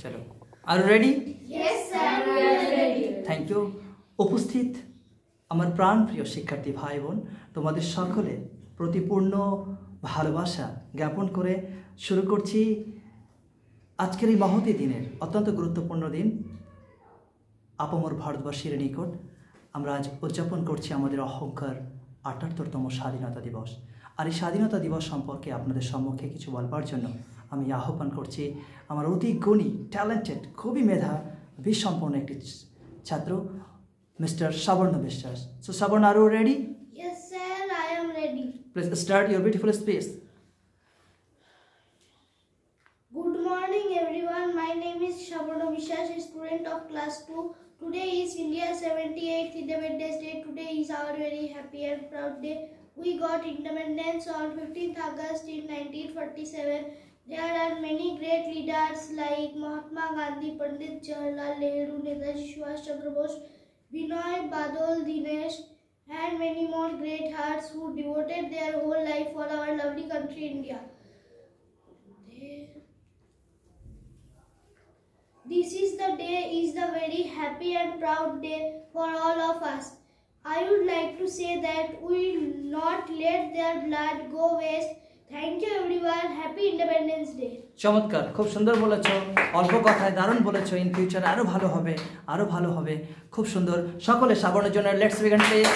চলো, আর ready? Yes sir, we are ready. Thank you. উপস্থিত আমার প্রাণপ্রিয় শিক্ষার্থী ভাই বোন, তোমাদের সকলে প্রতিপূর্ণ ভালোবাসা জ্ঞাপন করে শুরু করছি আজকের এই মহতী দিনের অত্যন্ত গুরুত্বপূর্ণ দিন। আপামর ভারতবাসীর নিকট আমরা আজ উদযাপন করছি আমাদের অহংকার ৭৮তম স্বাধীনতা দিবস। আর এই স্বাধীনতা দিবস সম্পর্কে আপনাদের সম্মুখে কিছু বলবার জন্য আমি আহ্বান করছি আমার অতি গুণী, ট্যালেন্টেড, খুবই মেধাবী সম্পন্ন একটি ছাত্র, mister Sabarna Biswas. So Sabarna, are you ready? Yes sir, I am ready. Please start your beautiful speech. Good morning everyone. My name is Shabarno Vishas, a student of class 2. Today is India's 78th Independence Day. Today is our very happy and proud day. We got independence on 15th August in 1947. There are many great leaders like Mahatma Gandhi, Pandit Jawaharlal Nehru, Netaji Subhash Chandra Bose, Binoy Badal, Dinesh, and many more great hearts who devoted their whole life for our lovely country India. This is the very happy and proud day for all of us. I would like to say that we will not let their blood go waste. Thank you everyone. Happy Independence Day. চমৎকার, খুব সুন্দর বলেছো, অল্প কথায় দারুণ বলেছো। In future আরো ভালো হবে, আরো ভালো হবে। খুব সুন্দর। সকলে সাবর্ণের জন্য লেটস বিগিন প্লিজ।